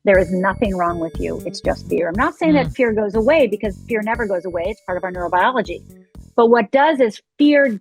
There is nothing wrong with you. It's just fear. I'm not saying that fear goes away, because fear never goes away. It's part of our neurobiology. But what does is it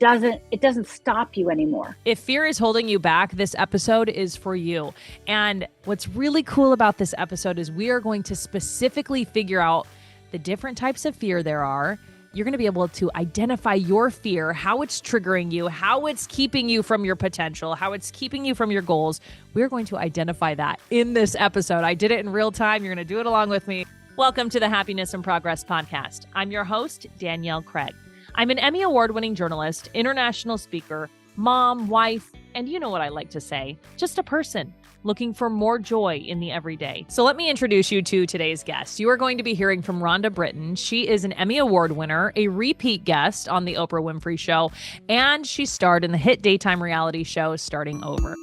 doesn't stop you anymore. If fear is holding you back, this episode is for you. And what's really cool about this episode is we are going to specifically figure out the different types of fear there are. You're going to be able to identify your fear, how it's triggering you, how it's keeping you from your potential, how it's keeping you from your goals. We're going to identify that in this episode. I did it in real time. You're going to do it along with me. Welcome to the Happiness and Progress podcast. I'm your host, Danielle Craig. I'm an Emmy award-winning journalist, international speaker, mom, wife, and you know what I like to say, just a person looking for more joy in the everyday. So let me introduce you to today's guest. You are going to be hearing from Rhonda Britten. She is an Emmy Award winner, a repeat guest on the Oprah Winfrey Show, and she starred in the hit daytime reality show Starting Over.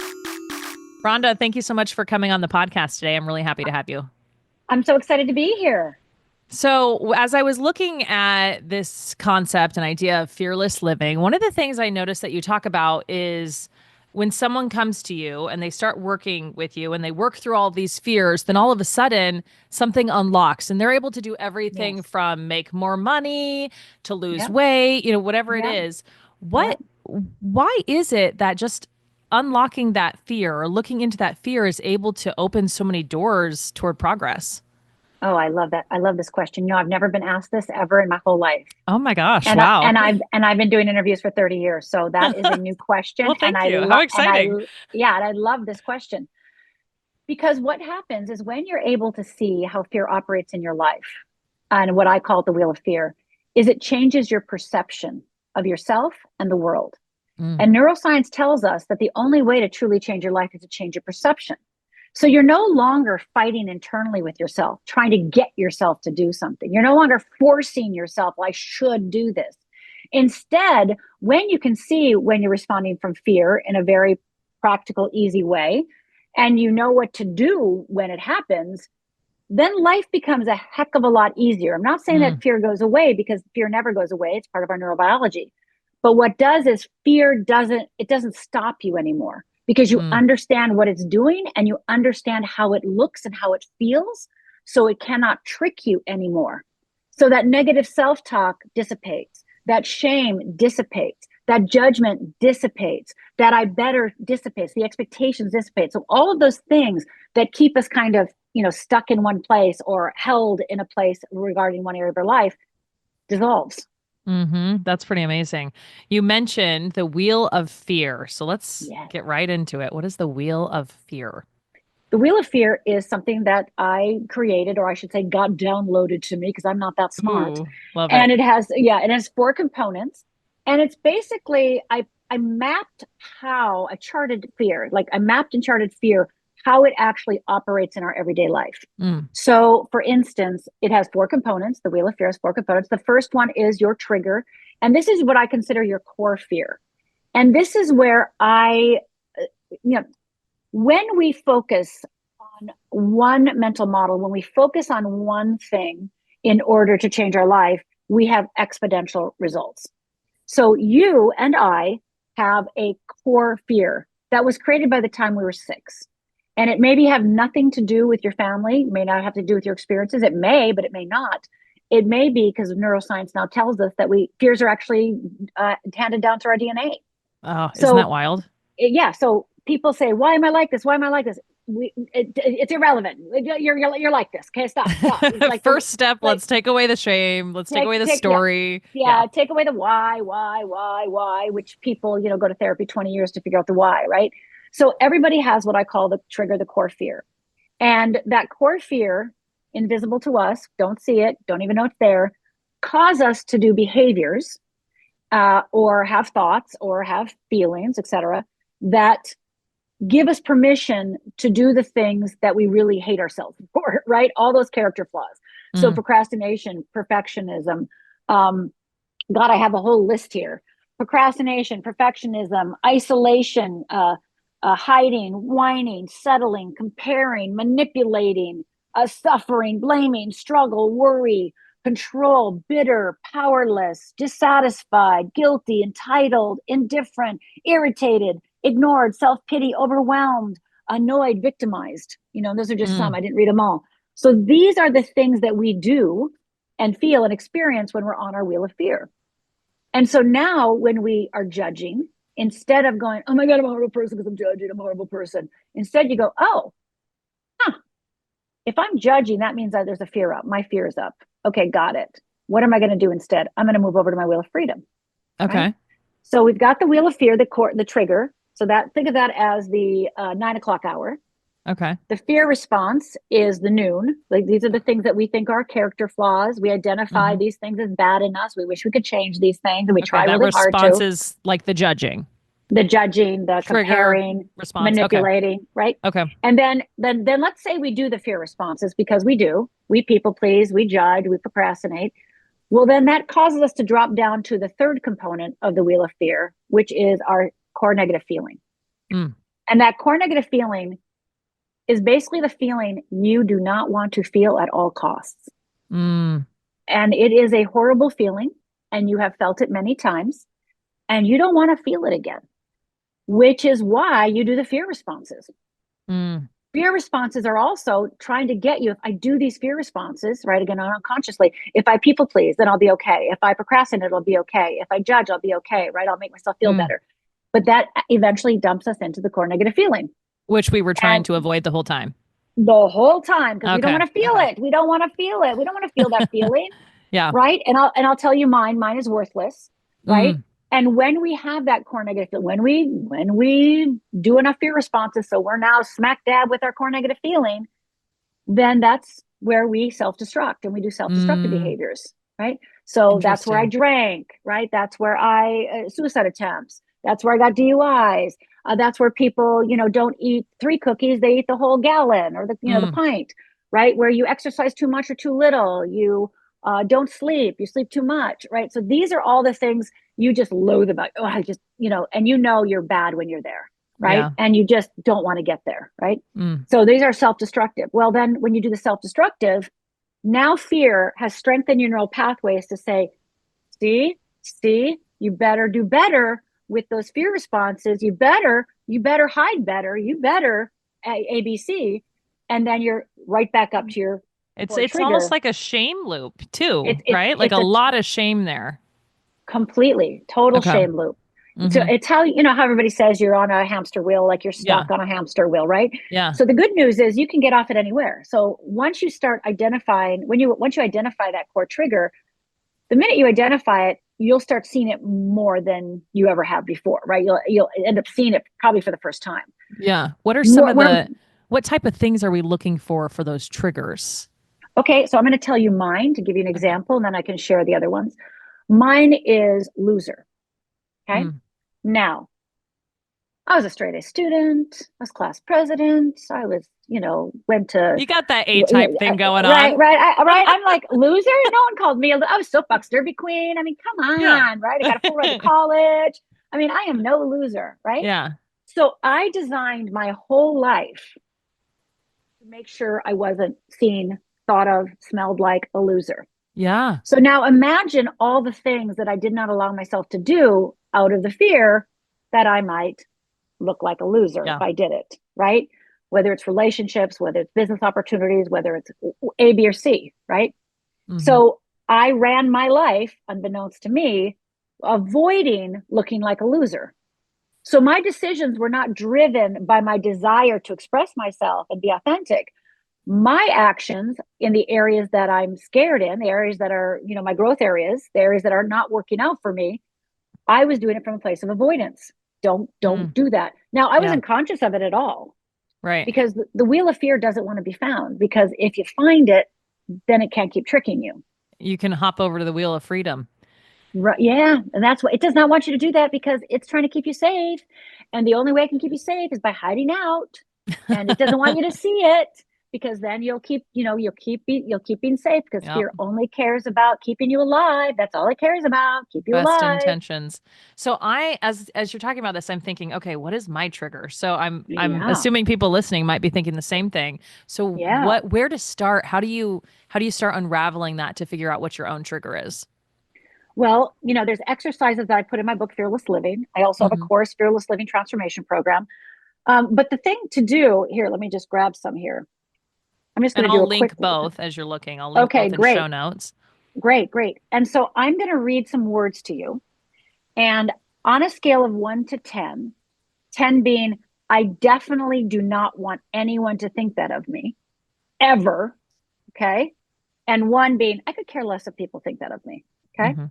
Rhonda, thank you so much for coming on the podcast today. I'm really happy to have you. I'm so excited to be here. So as I was looking at this concept and idea of fearless living, one of the things I noticed that you talk about is when someone comes to you and they start working with you and they work through all these fears, then all of a sudden something unlocks and they're able to do everything from make more money to lose weight, whatever it is. Why is it that just unlocking that fear or looking into that fear is able to open so many doors toward progress? Oh, I love that. I love this question. I've never been asked this ever in my whole life. Oh my gosh. And wow. I've been doing interviews for 30 years. So that is a new question. Well, thank you. How exciting. And I love this question, because what happens is when you're able to see how fear operates in your life, and what I call the wheel of fear, is it changes your perception of yourself and the world. And neuroscience tells us that the only way to truly change your life is to change your perception. So you're no longer fighting internally with yourself, trying to get yourself to do something. You're no longer forcing yourself, well, I should do this. Instead, when you can see when you're responding from fear in a very practical, easy way, and you know what to do when it happens, then life becomes a heck of a lot easier. I'm not saying that fear goes away, because fear never goes away. It's part of our neurobiology. But what does is fear doesn't stop you anymore, because you understand what it's doing and you understand how it looks and how it feels. So it cannot trick you anymore. So that negative self-talk dissipates, that shame dissipates, that judgment dissipates, that I better dissipates, the expectations dissipate. So all of those things that keep us kind of, stuck in one place or held in a place regarding one area of our life dissolves. That's pretty amazing. You mentioned the wheel of fear. So let's get right into it. What is the wheel of fear? The wheel of fear is something that I created, or I should say got downloaded to me, because I'm not that smart. Love and it. It has 4 components. And it's basically, I mapped how I charted fear, I mapped and charted fear, how it actually operates in our everyday life. So for instance, it has 4 components. The wheel of fear has 4 components. The first one is your trigger. And this is what I consider your core fear. And this is where when we focus on one mental model, when we focus on one thing in order to change our life, we have exponential results. So you and I have a core fear that was created by the time we were 6. And it maybe have nothing to do with your family, it may not have to do with your experiences. It may, but it may not. It may be because neuroscience now tells us that fears are actually handed down to our DNA. Oh, isn't that wild? So people say, why am I like this? Why am I like this? It's irrelevant. You're like this. Okay, stop. First step, let's take away the shame. Let's take away the story. Take away the why, which people, go to therapy 20 years to figure out the why, right? So everybody has what I call the trigger, the core fear. And that core fear, invisible to us, don't see it, don't even know it's there, cause us to do behaviors or have thoughts or have feelings, etc., that give us permission to do the things that we really hate ourselves for, right? All those character flaws. So procrastination, perfectionism, God, I have a whole list here. Procrastination, perfectionism, isolation, hiding, whining, settling, comparing, manipulating, suffering, blaming, struggle, worry, control, bitter, powerless, dissatisfied, guilty, entitled, indifferent, irritated, ignored, self-pity, overwhelmed, annoyed, victimized. Those are just some. Mm. I didn't read them all. So these are the things that we do and feel and experience when we're on our wheel of fear. And so now when we are judging, instead of going, oh my God, I'm a horrible person because I'm judging, I'm a horrible person. Instead you go, oh, if I'm judging, that means that there's a fear up. My fear is up. Okay, got it. What am I going to do instead? I'm going to move over to my wheel of freedom. Okay. Right? So we've got the wheel of fear, the trigger. So think of that as the 9 o'clock hour. Okay. The fear response is the noon. Like these are the things that we think are character flaws. We identify these things as bad in us. We wish we could change these things, and we try really hard response to. is like the judging, The judging, the trigger, comparing, response. manipulating, Okay. right? Okay. And then let's say we do the fear responses, because we people please, we judge, we procrastinate. Well, then that causes us to drop down to the third component of the wheel of fear, which is our core negative feeling. Mm. And that core negative feeling is basically the feeling you do not want to feel at all costs. Mm. And it is a horrible feeling, and you have felt it many times, and you don't want to feel it again, which is why you do the fear responses. Mm. Fear responses are also trying to get you, if I do these fear responses, right, again, unconsciously, if I people please, then I'll be okay. If I procrastinate, it'll be okay. If I judge, I'll be okay, right? I'll make myself feel better. But that eventually dumps us into the core negative feeling. Which we were trying to avoid the whole time. The whole time, because we don't Okay. want to feel it. We don't want to feel it. We don't want to feel that feeling. Yeah. Right. And I'll tell you mine is worthless. Right. Mm. And when we have that core negative feeling, when we do enough fear responses, so we're now smack dab with our core negative feeling, then that's where we self-destruct, and we do self-destructive behaviors. Right. So that's where I drank. Right. That's where suicide attempts. That's where I got DUIs. That's where people, don't eat 3 cookies, they eat the whole gallon, or the pint. Right. Where you exercise too much or too little. You don't sleep. You sleep too much. Right. So these are all the things you just loathe about. Oh, I just, and you're bad when you're there. Right. Yeah. And you just don't want to get there. Right. Mm. So these are self-destructive. Well, then when you do the self-destructive, now fear has strengthened your neural pathways to say, see, you better do better with those fear responses. You better hide better. You better ABC. And then you're right back up to your It's trigger. almost like a shame loop too, right? Like it's a lot of shame there. Completely, total shame loop. So it's how, how everybody says you're on a hamster wheel, like you're stuck on a hamster wheel, right? Yeah. So the good news is you can get off it anywhere. So once you start identifying, once you identify that core trigger, the minute you identify it, you'll start seeing it more than you ever have before, right? You'll end up seeing it probably for the first time. Yeah. What are some of what type of things are we looking for those triggers? Okay, so I'm going to tell you mine to give you an example, and then I can share the other ones. Mine is loser. Okay. Now, I was a straight A student. I was class president. I was, went to. You got that A-type thing going on. Right. I'm like, loser? No one called me. I was soapbox derby queen. I mean, come on, right? I got a full ride to college. I mean, I am no loser, right? Yeah. So I designed my whole life to make sure I wasn't seen, thought of, smelled like a loser. Yeah. So now imagine all the things that I did not allow myself to do out of the fear that I might look like a loser if I did it, right? Whether it's relationships, whether it's business opportunities, whether it's A, B, or C, right? So I ran my life, unbeknownst to me, avoiding looking like a loser. So my decisions were not driven by my desire to express myself and be authentic. My actions in the areas that I'm scared in, the areas that are, my growth areas, the areas that are not working out for me, I was doing it from a place of avoidance. Don't do that. Now, I wasn't conscious of it at all. Right. Because the wheel of fear doesn't want to be found, because if you find it, then it can't keep tricking you. You can hop over to the wheel of freedom. Right. Yeah. And that's what it does not want you to do, that because it's trying to keep you safe. And the only way it can keep you safe is by hiding out. And it doesn't want you to see it, because then you'll keep being safe, because fear only cares about keeping you alive. That's all it cares about. Keep you alive. Best intentions. So as you're talking about this, I'm thinking, okay, what is my trigger? So I'm assuming people listening might be thinking the same thing. So where to start? How do you start unraveling that to figure out what your own trigger is? Well, there's exercises that I put in my book, Fearless Living. I also have a course, Fearless Living Transformation Program. But the thing to do here, let me just grab some here. I'm just And going to do I'll a quick. link both as you're looking. I'll link Okay, both in show great, notes. great, great. And so I'm going to read some words to you. And on a scale of 1 to 10, 10 being, I definitely do not want anyone to think that of me ever. Okay. And 1 being, I could care less if people think that of me. Okay. Mm-hmm.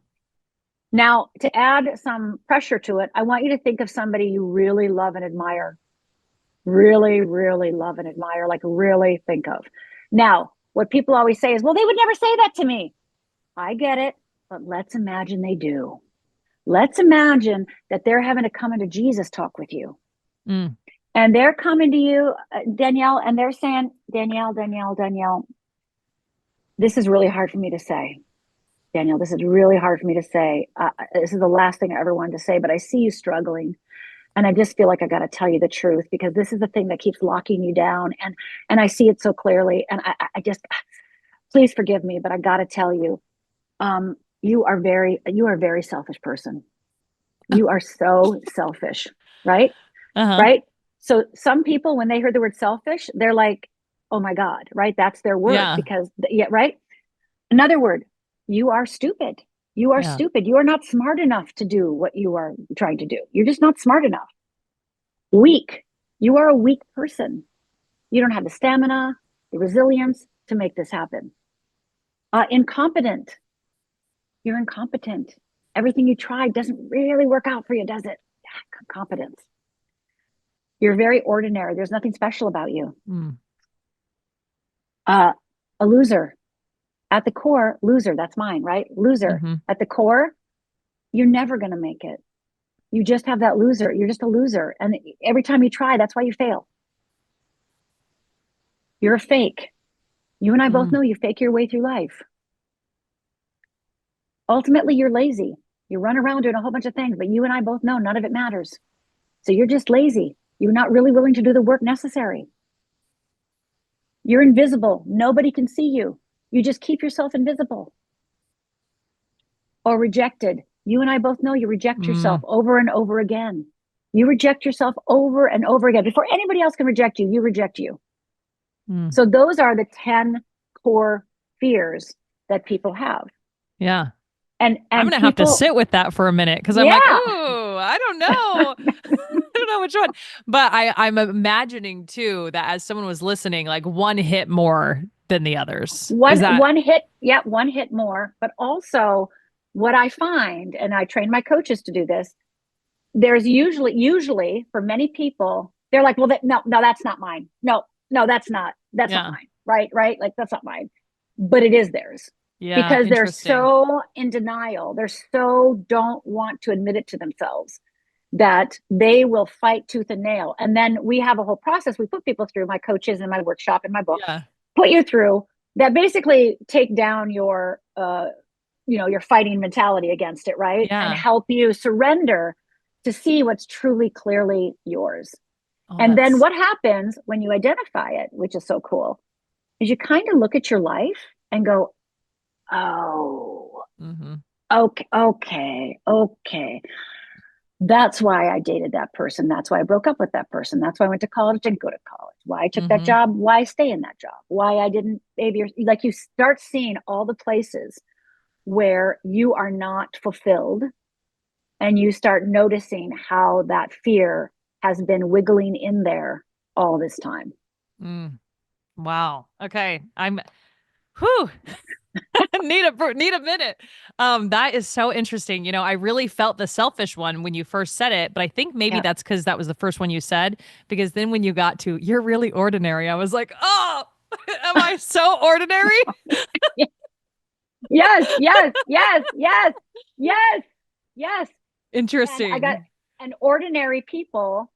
Now, to add some pressure to it, I want you to think of somebody you really love and admire. Really, really love and admire, like really think of. Now, what people always say is, well, they would never say that to me. I get it, but let's imagine they do. Let's imagine that they're having to come into Jesus talk with you. Mm. And they're coming to you, Danielle, and they're saying, Danielle, this is really hard for me to say. Danielle, this is really hard for me to say. This is the last thing I ever wanted to say, but I see you struggling. And I just feel like I got to tell you the truth because this is the thing that keeps locking you down. And I see it so clearly. And I just, please forgive me, but I got to tell you, you are a very selfish person. You are so selfish, right? Uh-huh. Right. So some people, when they hear the word selfish, they're like, oh my God, right? That's their word Yeah. because, yeah, right. Another word, you are stupid. You are Yeah. stupid. You are not smart enough to do what you are trying to do. You're just not smart enough. Weak. You are a weak person. You don't have the stamina, the resilience to make this happen. Incompetent. You're incompetent. Everything you try doesn't really work out for you, does it? Competence. You're very ordinary. There's nothing special about you. Mm. A loser. At the core, loser. That's mine, right? Loser. Mm-hmm. At the core, you're never going to make it. You just have that loser. You're just a loser. And every time you try, that's why you fail. You're a fake. You and I both know you fake your way through life. Ultimately, you're lazy. You run around doing a whole bunch of things, but you and I both know none of it matters. So you're just lazy. You're not really willing to do the work necessary. You're invisible. Nobody can see you. You just keep yourself invisible. Or rejected. You and I both know you reject yourself over and over again. You reject yourself over and over again. Before anybody else can reject you, you reject you. So those are the 10 core fears that people have. Yeah. And I'm going to have to sit with that for a minute because I'm like, ooh, I don't know. I don't know which one. But I'm imagining too that as someone was listening, like one hit more than the others. One hit, yeah, one hit more. But also what I find, and I train my coaches to do this, there's usually for many people, they're like, well, no, that's not mine. No, that's not mine. Right. Like that's not mine. But it is theirs. Yeah, because they're so in denial. They're so don't want to admit it to themselves that they will fight tooth and nail. And then we have a whole process we put people through, my coaches in my workshop, in my book, put you through that basically take down your, your fighting mentality against it, right? And help you surrender to see what's truly clearly yours. And then what happens when you identify it, which is so cool, is you kind of look at your life and go, oh, okay. That's why I dated that person. That's why I broke up with that person. That's why I went to college, didn't go to college. Why I took that job. Why I stay in that job. Why I didn't, maybe like you start seeing all the places where you are not fulfilled, and you start noticing how that fear has been wiggling in there all this time. Wow. Okay. Whew. need a minute. That is so interesting. I really felt the selfish one when you first said it, but I think maybe that's because that was the first one you said, because then when you got to, you're really ordinary, I was like, oh, am I so ordinary? Yes. Interesting. And I got ordinary people,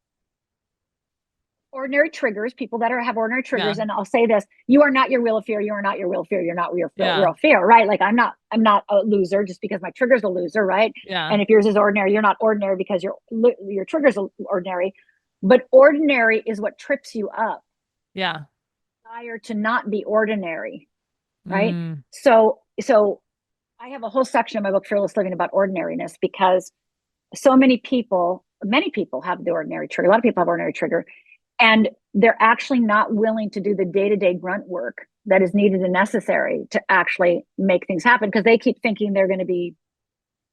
ordinary triggers, people that have ordinary triggers. And I'll say this, you are not your wheel of fear. You are not your real fear. You're not your real fear, right? Like I'm not a loser just because my trigger's a loser, right? Yeah. And if yours is ordinary, you're not ordinary because your trigger's ordinary. But ordinary is what trips you up. Yeah. Desire to not be ordinary, right? So I have a whole section in my book, Fearless Living, about ordinariness, because so many people have the ordinary trigger. A lot of people have ordinary trigger. And they're actually not willing to do the day-to-day grunt work that is needed and necessary to actually make things happen, because they keep thinking they're going to be,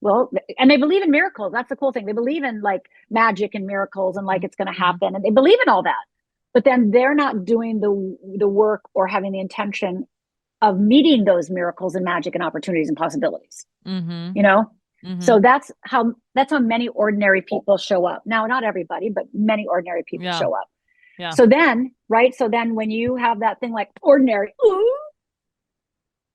well, and they believe in miracles. That's the cool thing. They believe in like magic and miracles and like it's going to happen, and they believe in all that. But then they're not doing the work or having the intention of meeting those miracles and magic and opportunities and possibilities. You know? So that's how many ordinary people show up. Now, not everybody, but many ordinary people show up. Yeah. So then, right? So then when you have that thing like ordinary, ooh,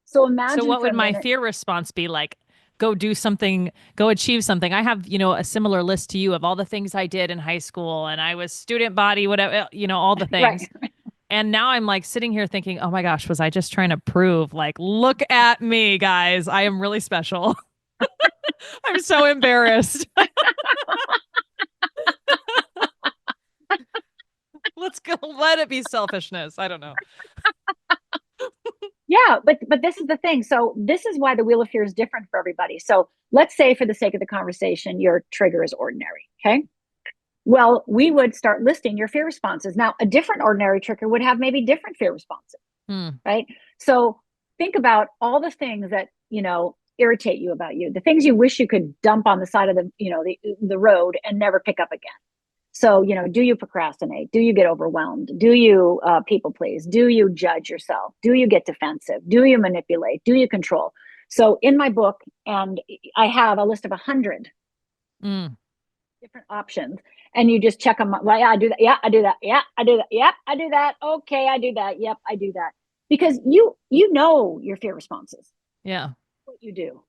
so imagine. So what would my fear response be? Like, go do something, go achieve something. I have, a similar list to you of all the things I did in high school, and I was student body, whatever, all the things. Right. And now I'm like sitting here thinking, oh my gosh, was I just trying to prove, like, look at me, guys, I am really special. I'm so embarrassed. Let's go. Let it be selfishness. I don't know. Yeah, but this is the thing. So this is why the wheel of fear is different for everybody. So let's say, for the sake of the conversation, your trigger is ordinary. Okay. Well, we would start listing your fear responses. Now, a different ordinary trigger would have maybe different fear responses. Right. So think about all the things that, irritate you about you, the things you wish you could dump on the side of the road and never pick up again. So, do you procrastinate? Do you get overwhelmed? Do you people please? Do you judge yourself? Do you get defensive? Do you manipulate? Do you control? So in my book, and I have a list of 100 different options, and you just check them. Well, yeah, I do that. Yeah, I do that. Yeah, I do that. Yep, I do that. Okay, I do that. Yep, I do that. Because you know your fear responses. Yeah. What you do.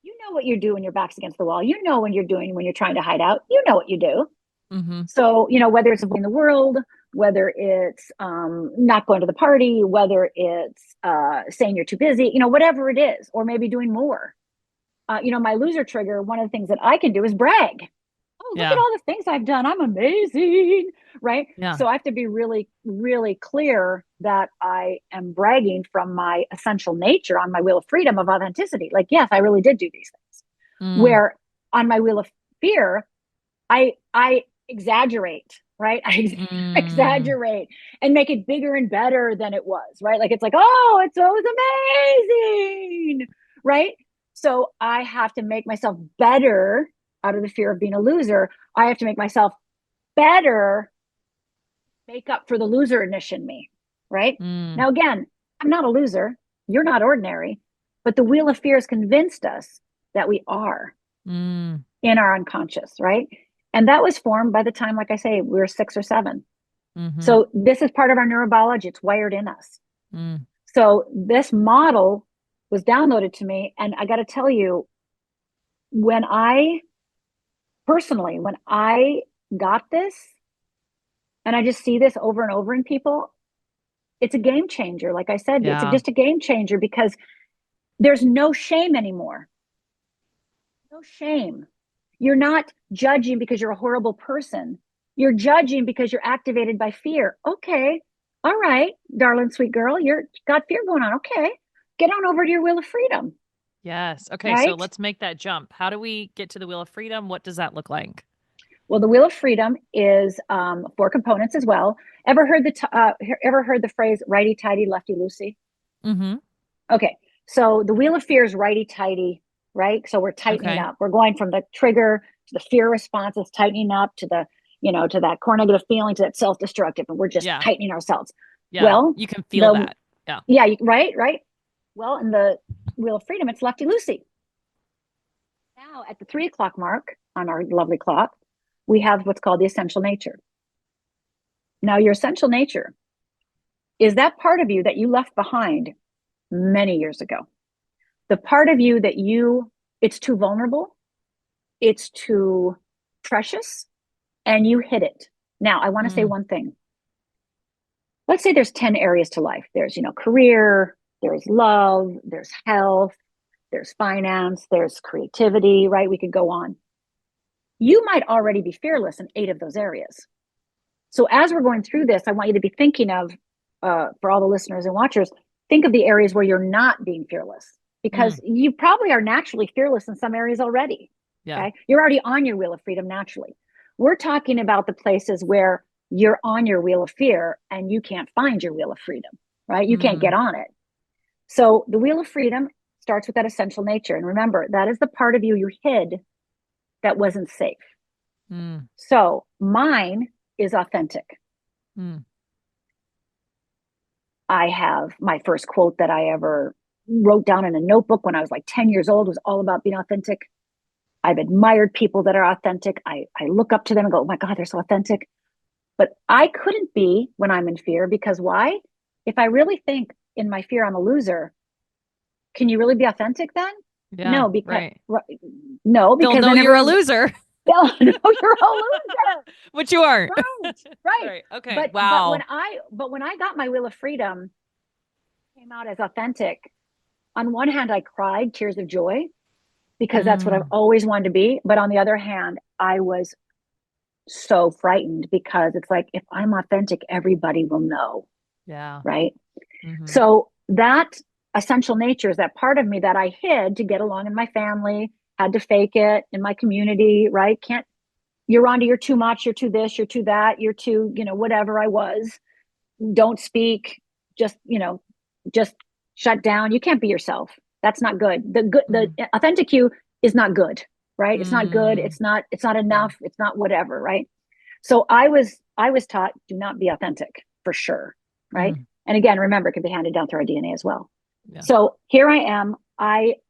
You know what you do when your back's against the wall. You know when you're trying to hide out. You know what you do. So, whether it's avoiding the world, whether it's not going to the party, whether it's saying you're too busy, whatever it is, or maybe doing more. My loser trigger, one of the things that I can do is brag. Oh, look at all the things I've done. I'm amazing. Right. Yeah. So I have to be really, really clear that I am bragging from my essential nature on my wheel of freedom of authenticity. Like, yes, I really did do these things. Where on my wheel of fear, I exaggerate, right? I exaggerate and make it bigger and better than it was, right? Like, it's like, oh, it's always amazing, right? So I have to make myself better out of the fear of being a loser. I have to make myself better, make up for the loser-ness in me, right? Now, again, I'm not a loser. You're not ordinary, but the wheel of fear has convinced us that we are in our unconscious, right? And that was formed by the time, like I say, we were 6 or 7. So this is part of our neurobiology. It's wired in us. So this model was downloaded to me. And I got to tell you, when I got this, and I just see this over and over in people, it's a game changer. Like I said, it's just a game changer, because there's no shame anymore. No shame. You're not judging because you're a horrible person. You're judging because you're activated by fear. Okay. All right, darling, sweet girl, you're got fear going on. Okay. Get on over to your wheel of freedom. Yes. Okay. Right? So let's make that jump. How do we get to the wheel of freedom? What does that look like? Well, the wheel of freedom is 4 components as well. Ever heard the phrase righty tighty, lefty loosey? Okay. So the wheel of fear is righty tighty, right? So we're tightening up. We're going from the trigger to the fear response, it's tightening up to the, to that core negative feeling, to that self-destructive, and we're just tightening ourselves. Yeah. Well, you can feel that. Yeah. Yeah. Right. Well, in the wheel of freedom, it's lefty loosey. Now at the 3 o'clock mark on our lovely clock, we have what's called the essential nature. Now, your essential nature is that part of you that you left behind many years ago. The part of you that it's too vulnerable, it's too precious, and you hid it. Now, I want to say one thing. Let's say there's 10 areas to life. There's, career, there's love, there's health, there's finance, there's creativity, right? We could go on. You might already be fearless in 8 of those areas. So as we're going through this, I want you to be thinking of, for all the listeners and watchers, think of the areas where you're not being fearless, because you probably are naturally fearless in some areas already. Yeah. Okay? You're already on your wheel of freedom naturally. We're talking about the places where you're on your wheel of fear and you can't find your wheel of freedom, right? You can't get on it. So the wheel of freedom starts with that essential nature. And remember, that is the part of you you hid that wasn't safe. So mine is authentic. I have my first quote that I ever wrote down in a notebook when I was like 10 years old was all about being authentic. I've admired people that are authentic. I look up to them and go, oh my God, they're so authentic. But I couldn't be when I'm in fear, because why? If I really think in my fear I'm a loser, can you really be authentic then? Yeah, no, because right. No, because they'll know you're a loser. They'll know you're a loser. But you aren't. Right. Okay. But wow. But when I got my wheel of freedom, came out as authentic. On one hand, I cried tears of joy because that's what I've always wanted to be. But on the other hand, I was so frightened because it's like, if I'm authentic, everybody will know. Yeah. Right. So that essential nature is that part of me that I hid to get along in my family, had to fake it in my community, right? You're Rhonda, you're too much, you're too this, you're too that, you're too, whatever I was. Don't speak, just, just shut down. You can't be yourself. That's not good. The authentic you is not good, right? It's not good. It's not enough. It's not whatever, right? So I was taught, do not be authentic, for sure, right? And again, remember, it can be handed down through our DNA as well. Yeah. So here I am,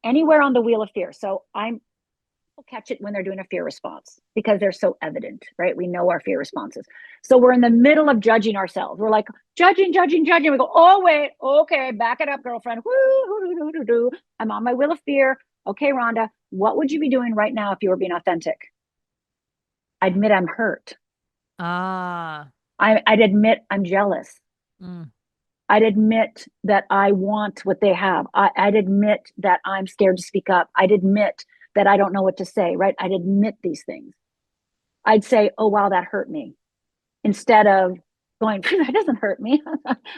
anywhere on the wheel of fear. So people catch it when they're doing a fear response because they're so evident, right? We know our fear responses. So we're in the middle of judging ourselves. We're like judging. We go, oh, wait, okay, back it up, girlfriend. Woo. I'm on my wheel of fear. Okay, Rhonda, what would you be doing right now if you were being authentic? I'd admit I'm hurt. I'd admit I'm jealous. I'd admit that I want what they have. I'd admit that I'm scared to speak up. I'd admit that I don't know what to say, right? I'd admit these things. I'd say, oh, wow, that hurt me. Instead of going, that doesn't hurt me.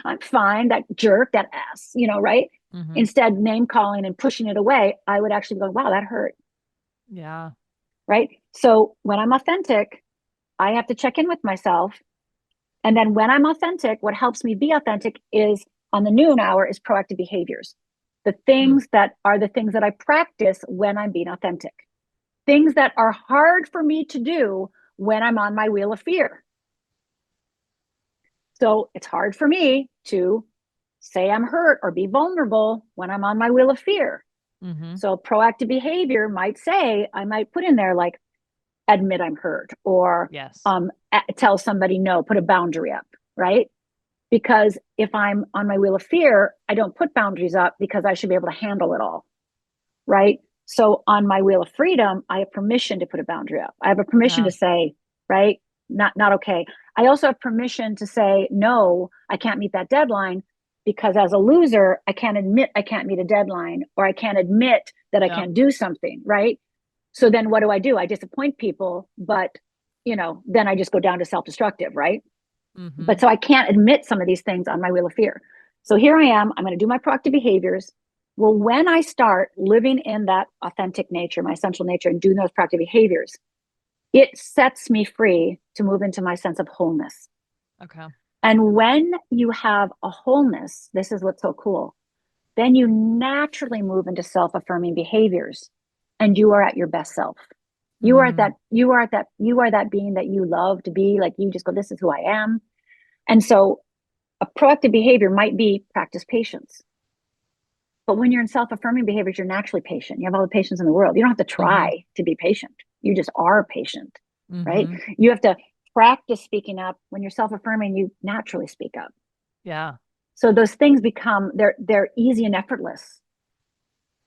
I'm fine. That jerk, that ass, right? Instead, name calling and pushing it away, I would actually go, wow, that hurt. Yeah. Right. So when I'm authentic, I have to check in with myself. And then when I'm authentic, what helps me be authentic is on the noon hour is proactive behaviors. The things that are the things that I practice when I'm being authentic. Things that are hard for me to do when I'm on my wheel of fear. So it's hard for me to say I'm hurt or be vulnerable when I'm on my wheel of fear. So proactive behavior might say, I might put in there like, admit I'm hurt, or tell somebody no, put a boundary up, right? Because if I'm on my wheel of fear, I don't put boundaries up because I should be able to handle it all, right? So on my wheel of freedom, I have permission to put a boundary up. I have a permission to say, right, not okay. I also have permission to say, no, I can't meet that deadline, because as a loser, I can't admit I can't meet a deadline, or I can't admit that I can't do something, right? So then what do? I disappoint people, but, then I just go down to self-destructive, right? But so I can't admit some of these things on my wheel of fear. So here I am, I'm going to do my proactive behaviors. Well, when I start living in that authentic nature, my essential nature, and doing those proactive behaviors, it sets me free to move into my sense of wholeness. Okay. And when you have a wholeness, this is what's so cool, then you naturally move into self-affirming behaviors. And you are at your best self. You are that being that you love to be. Like, you just go, this is who I am. And so a proactive behavior might be practice patience. But when you're in self-affirming behaviors, you're naturally patient. You have all the patience in the world. You don't have to try to be patient. You just are patient, right? You have to practice speaking up. When you're self-affirming, you naturally speak up. Yeah. So those things become, they're easy and effortless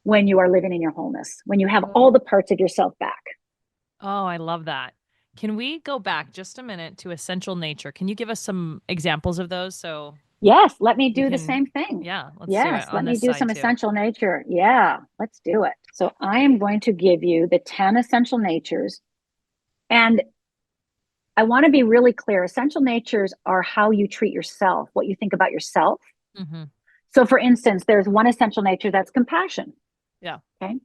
when you are living in your wholeness, when you have all the parts of yourself back. Oh, I love that. Can we go back just a minute to essential nature? Can you give us some examples of those? So yes, let me do the same thing. Yeah, let's do it. Let me do some essential nature. Yeah, let's do it. So I am going to give you the 10 essential natures. And I want to be really clear. Essential natures are how you treat yourself, what you think about yourself. So for instance, there's one essential nature that's compassion. Yeah. Okay.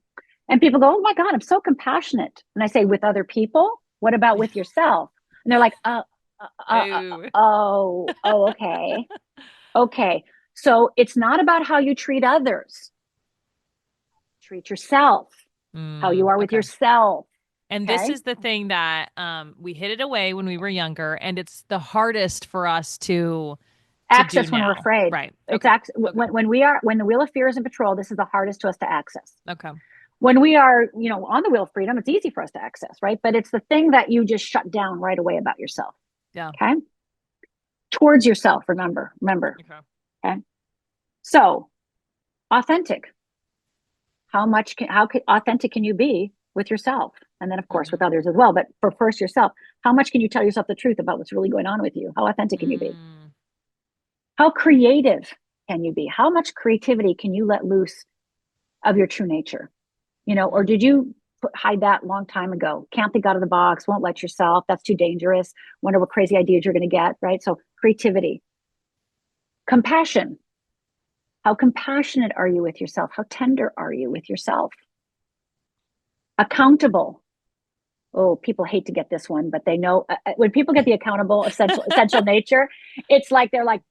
And people go, oh my God, I'm so compassionate. And I say, with other people? What about with yourself? And they're like, Oh. Okay. Okay. So it's not about how you treat others. Treat yourself, how you are with Okay. yourself. And this Okay. is the thing that we hid it away when we were younger, and it's the hardest for us to do Access when we're now. afraid. Right. It's Okay. Okay. when the wheel of fear is in patrol, this is the hardest to us to access. Okay. When we are, on the wheel of freedom, it's easy for us to access, right? But it's the thing that you just shut down right away about yourself. Yeah. Okay. Towards yourself, remember. Okay. Okay. So authentic. How authentic can you be with yourself? And then of course with others as well. But for first yourself, how much can you tell yourself the truth about what's really going on with you? How authentic can you be? How creative can you be? How much creativity can you let loose of your true nature? Or did you hide that long time ago? Can't think out of the box, won't let yourself. That's too dangerous. Wonder what crazy ideas you're going to get, right? So creativity. Compassion. How compassionate are you with yourself? How tender are you with yourself? Accountable. Oh, people hate to get this one, but they know when people get the accountable essential nature, it's like they're like,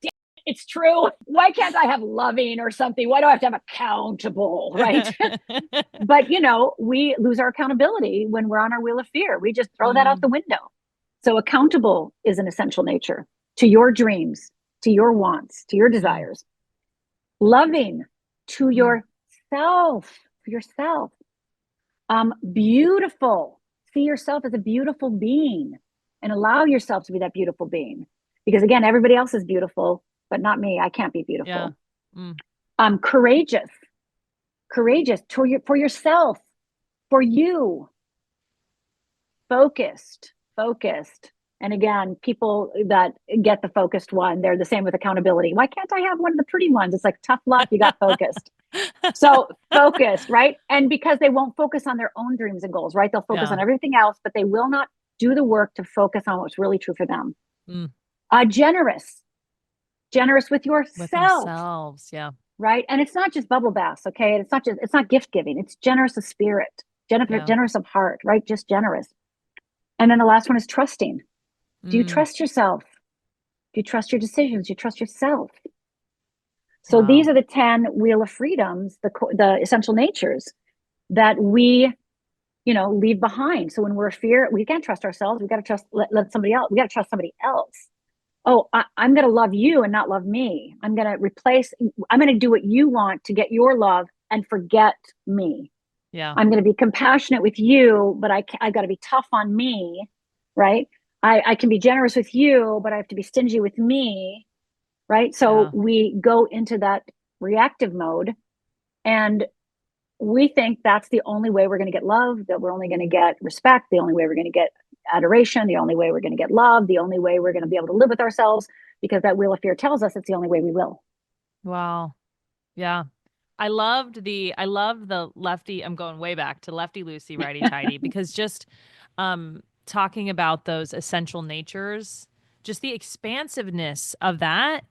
it's true. Why can't I have loving or something? Why do I have to have accountable? Right. But we lose our accountability when we're on our wheel of fear. We just throw that out the window. So accountable is an essential nature to your dreams, to your wants, to your desires. Loving to yourself. Beautiful. See yourself as a beautiful being and allow yourself to be that beautiful being. Because again, everybody else is beautiful, but not me. I can't be beautiful. Yeah. Courageous for yourself, for you. Focused. And again, people that get the focused one, they're the same with accountability. Why can't I have one of the pretty ones? It's like, tough luck, you got focused. So focused, right? And because they won't focus on their own dreams and goals, right? They'll focus on everything else, but they will not do the work to focus on what's really true for them. Generous with yourself. With themselves, yeah. Right. And it's not just bubble baths, okay? It's not gift giving. It's generous of spirit, generous of heart, right? Just generous. And then the last one is trusting. Do you trust yourself? Do you trust your decisions? Do you trust yourself? So these are the 10 wheel of freedoms, the essential natures that we, leave behind. So when we're fear, we can't trust ourselves. We got to trust, let somebody else. We got to trust somebody else. Oh, I'm going to love you and not love me. I'm going to do what you want to get your love and forget me. Yeah. I'm going to be compassionate with you, but I got to be tough on me. Right. I can be generous with you, but I have to be stingy with me. Right. So we go into that reactive mode and we think that's the only way we're going to get love, that we're only going to get respect, the only way we're going to get adoration, the only way we're going to get love, the only way we're going to be able to live with ourselves, because that wheel of fear tells us it's the only way we will. Wow. Yeah. I love the lefty. I'm going way back to lefty loosey, righty tighty, because just talking about those essential natures, just the expansiveness of that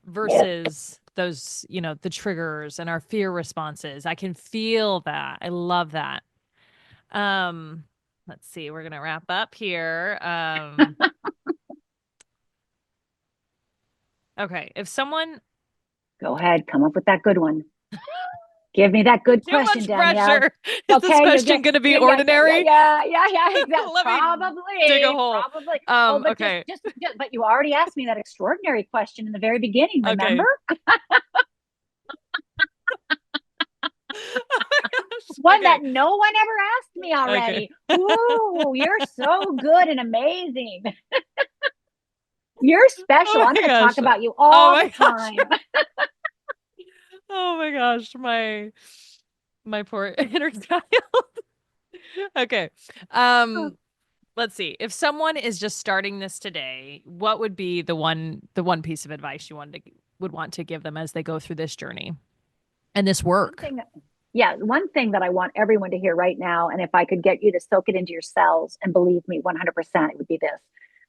versus those, the triggers and our fear responses. I can feel that. I love that. Let's see, we're going to wrap up here. Okay. If someone, go ahead, come up with that good one. Give me that good too question, much Danielle. pressure. Is this question going to be ordinary? Yeah, exactly. Let me Probably. dig a hole. But okay. but you already asked me that extraordinary question in the very beginning, remember? Okay. One that no one ever asked me already. Okay. Ooh, you're so good and amazing. You're special. I'm going to talk about you all the time. Oh my gosh, my poor inner child. Okay. Let's see. If someone is just starting this today, what would be the one piece of advice you would want to give them as they go through this journey and this work? One thing that I want everyone to hear right now, and if I could get you to soak it into your cells and believe me 100%, it would be this.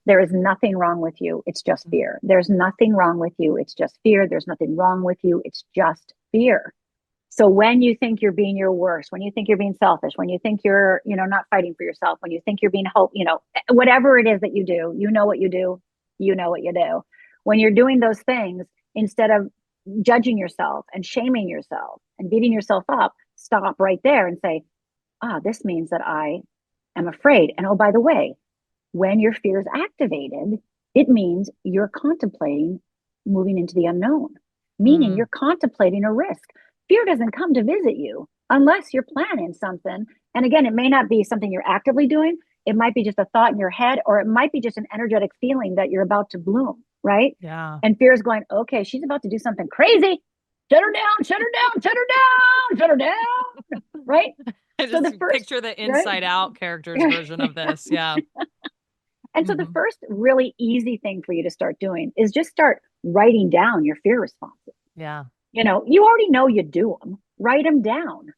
There is nothing wrong with you. It's just fear. There's nothing wrong with you. It's just fear. There's nothing wrong with you. It's just fear. So when you think you're being your worst, when you think you're being selfish, when you think you're, not fighting for yourself, when you think you're being whatever it is that you do, you know what you do, you know what you do. When you're doing those things, instead of judging yourself and shaming yourself and beating yourself up, stop right there and say, this means that I am afraid. And oh, by the way, when your fear is activated, it means you're contemplating moving into the unknown, meaning you're contemplating a risk. Fear doesn't come to visit you unless you're planning something. And again, it may not be something you're actively doing. It might be just a thought in your head, or it might be just an energetic feeling that you're about to bloom, right? Yeah. And fear is going, okay, she's about to do something crazy. Shut her down, shut her down, shut her down, shut her down, right? I just picture the Inside Out character's version of this. Yeah. And so the first really easy thing for you to start doing is just start writing down your fear responses. Yeah. You already know you do them. Write them down.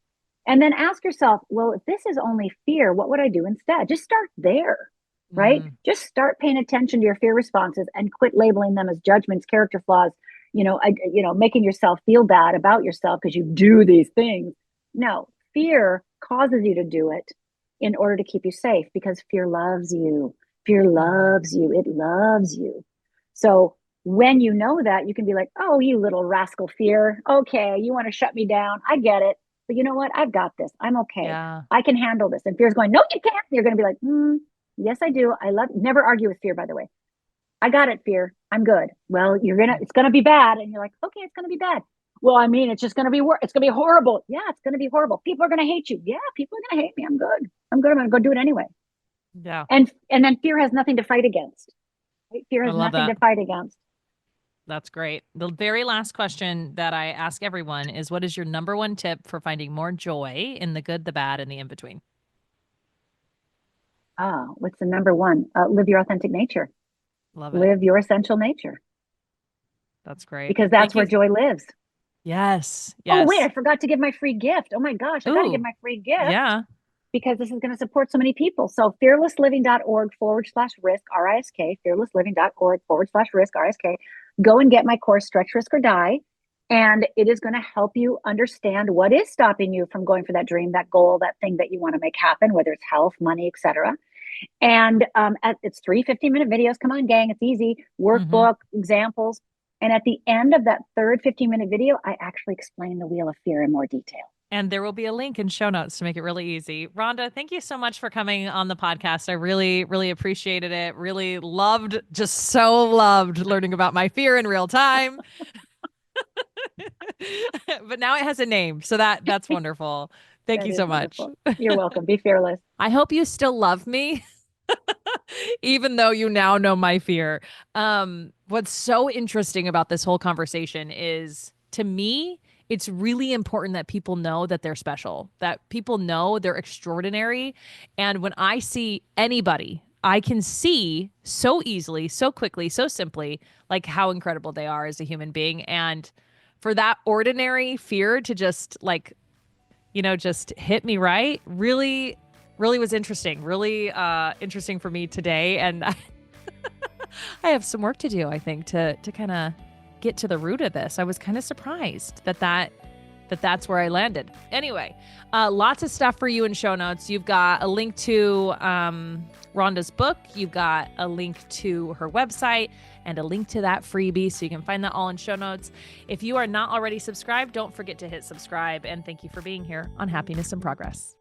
And then ask yourself, well, if this is only fear, what would I do instead? Just start there, right? Just start paying attention to your fear responses and quit labeling them as judgments, character flaws, making yourself feel bad about yourself because you do these things. No, fear causes you to do it in order to keep you safe, because fear loves you. Fear loves you. It loves you. So when you know that, you can be like, oh, you little rascal fear. Okay, you want to shut me down. I get it. But you know what? I've got this. I'm okay. Yeah. I can handle this. And fear's going, no, you can't. You're going to be like, yes, I do. Never argue with fear, by the way. I got it, fear. I'm good. Well, it's going to be bad. And you're like, okay, it's going to be bad. Well, I mean, it's just going to be it's going to be horrible. Yeah, it's going to be horrible. People are going to hate you. Yeah, people are going to hate me. I'm good. I'm going to go do it anyway. Yeah. And then fear has nothing to fight against. Fear has nothing to fight against. That's great. The very last question that I ask everyone is, what is your number one tip for finding more joy in the good, the bad, and the in-between? What's the number one? Live your authentic nature. Love it. Live your essential nature. That's great. Because that's where joy lives. Yes. Oh, wait, I forgot to give my free gift. Oh my gosh, I got to give my free gift. Yeah. Because this is going to support so many people. So fearlessliving.org/risk, RISK, fearlessliving.org/risk, RISK. Go and get my course, Stretch, Risk, or Die. And it is going to help you understand what is stopping you from going for that dream, that goal, that thing that you want to make happen, whether it's health, money, etc. And it's 3 15-minute videos. Come on, gang. It's easy. Workbook, examples. And at the end of that third 15-minute video, I actually explain the Wheel of Fear in more detail. And there will be a link in show notes to make it really easy. Rhonda, thank you so much for coming on the podcast. I really, really appreciated it. Really loved learning about my fear in real time. But now it has a name. So that's wonderful. Thank you so much. You're welcome. Be fearless. I hope you still love me, even though you now know my fear. What's so interesting about this whole conversation is, to me, it's really important that people know that they're special, that people know they're extraordinary. And when I see anybody, I can see so easily, so quickly, so simply, like how incredible they are as a human being. And for that ordinary fear to just just hit me right, really, really was interesting, really interesting for me today. And I have some work to do, I think, to kind of get to the root of this. I was kind of surprised that's where I landed. Anyway, lots of stuff for you in show notes. You've got a link to Rhonda's book. You've got a link to her website and a link to that freebie. So you can find that all in show notes. If you are not already subscribed, don't forget to hit subscribe. And thank you for being here on Happiness and Progress.